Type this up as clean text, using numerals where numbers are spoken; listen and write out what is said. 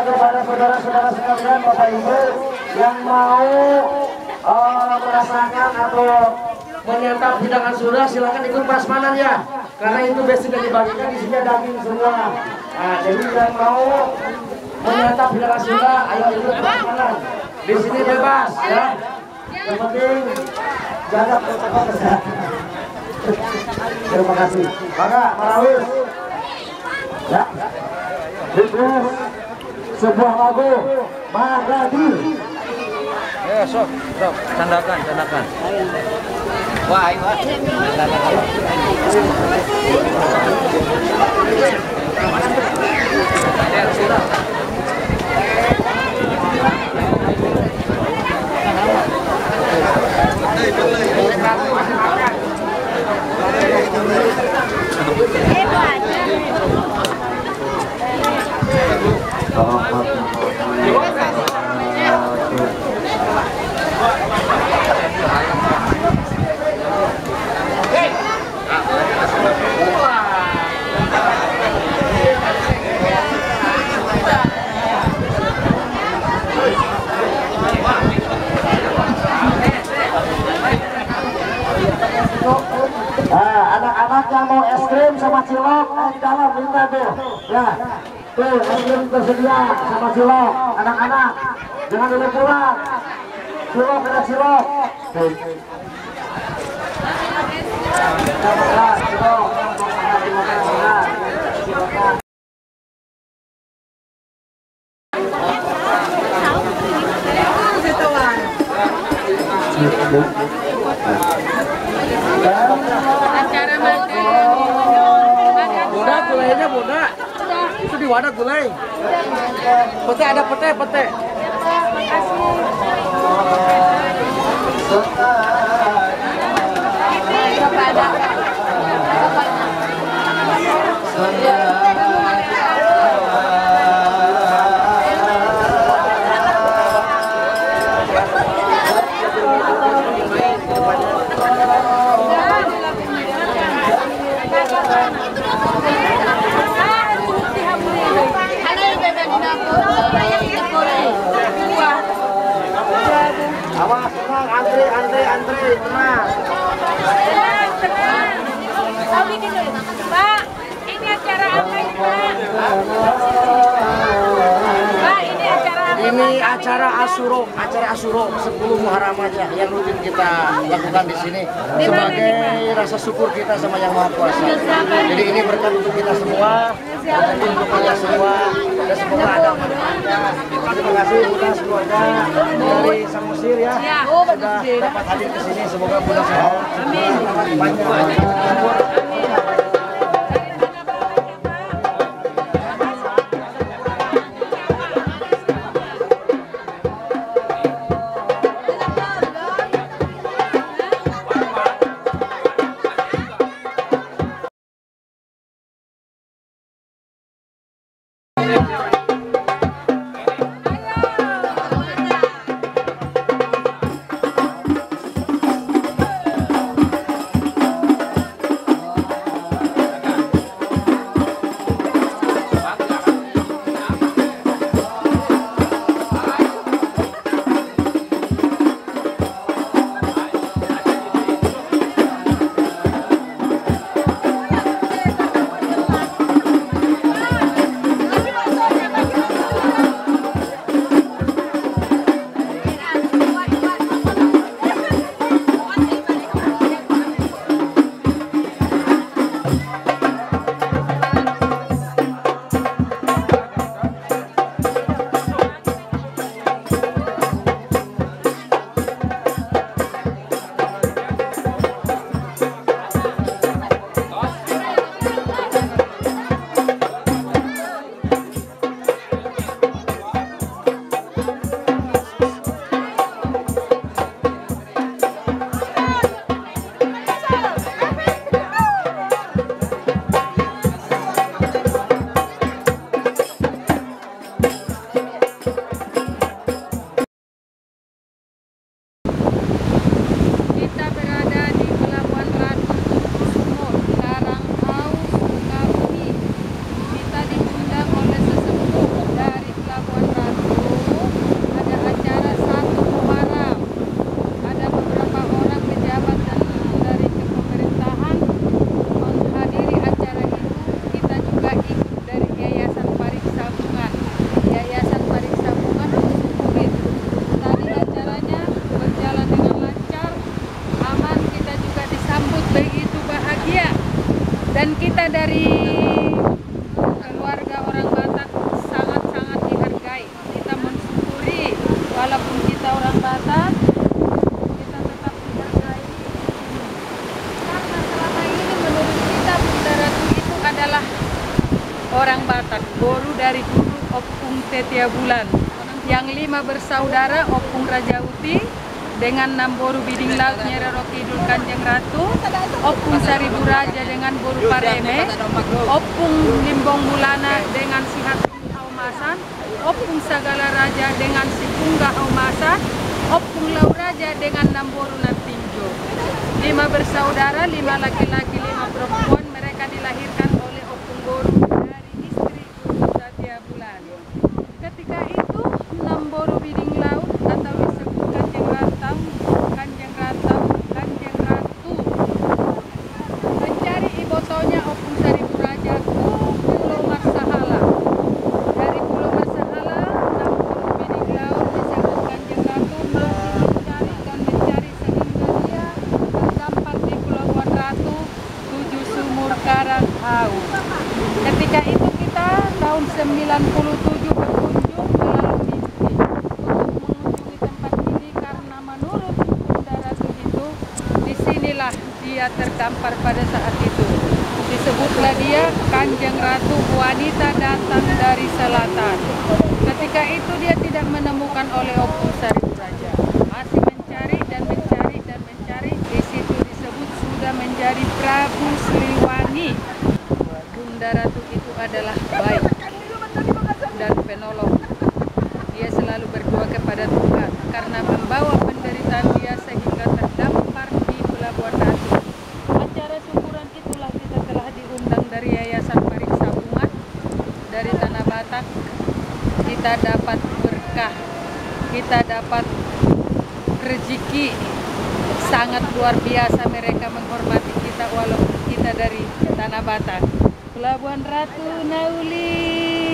kepada saudara-saudara sekalian, Bapak Ibu yang mau merasakan atau menyantap hidangan Sunda, silakan ikut prasmanan ya, karena itu basic yang dibagikan di sini daging semua. Nah, jadi yang mau menyantap hidangan Sunda, ayo ikut prasmanan. Di sini bebas ya. Yang penting jaga protokol kesehatan. Terima kasih. Maka Marawis ya, request sebuah lagu Magadi. Ya, sok, candakan. Wah, ayo. Anak-anak yang mau es krim sama cilok di dalam minta tuh ya, tuh es krim tersedia sama cilok. Anak-anak jangan dulu pulang, cilok ada cilok. Boda gulainya boda. Itu di wadah gulai. Pete ada pete. Awas, tenang, antri, tenang. Pak, ini acara apa ini, Pak? Pak, ini acara apa? Ini acara Asuro 10 Muharram aja yang rutin kita lakukan di sini sebagai rasa syukur kita sama Yang Maha Kuasa. Jadi ini berkat untuk kita semua, berkat untuk kita semua, dan semoga ada manfaatnya. Terima kasih Bunda semuanya dari Samosir ya, sudah dapat hadir ke sini. Semoga Bunda sehat, panjang. Datia Bulan. Yang 5 bersaudara Opung Rajauti dengan Namboru Biding Laut Nyeroro Kidul Kanjeng Ratu, Opung Saribu Raja dengan Boru Pareme, Opung Limbong Mulana dengan Sihat Aumasan, Opung Sagala Raja dengan Sipungga Aumasan, Opung Lau Raja dengan Namboru Natinjo. 5 bersaudara, 5 laki-laki, 5 perempuan. Mereka dilahirkan oleh Opung Boru dari istri Guru Datia Bulan. Ketika itu Namboru Biding Laut atau disebut Kanjeng Ratu mencari ibotonya Opung Saribu Raja ke Pulau Marsahala. Dari Pulau Marsahala, Namboru Biding Laut disebut Kanjeng Ratu masih mencari sehingga dia terdampar di Pulauan Ratu 7 sumur karang Hau. Ketika itu kita tahun 97 berkunjung melalui mimpi untuk mengunjungi tempat ini karena menurut Bunda Ratu itu disinilah dia terdampar pada saat itu. Disebutlah dia Kanjeng Ratu wanita datang dari selatan. Ketika itu dia tidak menemukan oleh Opung Saribu Raja. Masih mencari dan mencari dan mencari. Di situ disebut sudah menjadi Prabu Siliwangi. Bunda Ratu itu adalah baik dan penolong. Dia selalu berdoa kepada Tuhan karena membawa penderitaan dia sehingga terdampar di Pelabuhan Ratu. Acara syukuran itulah kita telah diundang dari Yayasan Pariksa Umat dari Tanah Batak. Kita dapat berkah, kita dapat rezeki sangat luar biasa. Mereka menghormati kita walaupun kita dari Tanah Batak. Pelabuhan Ratu Nauli.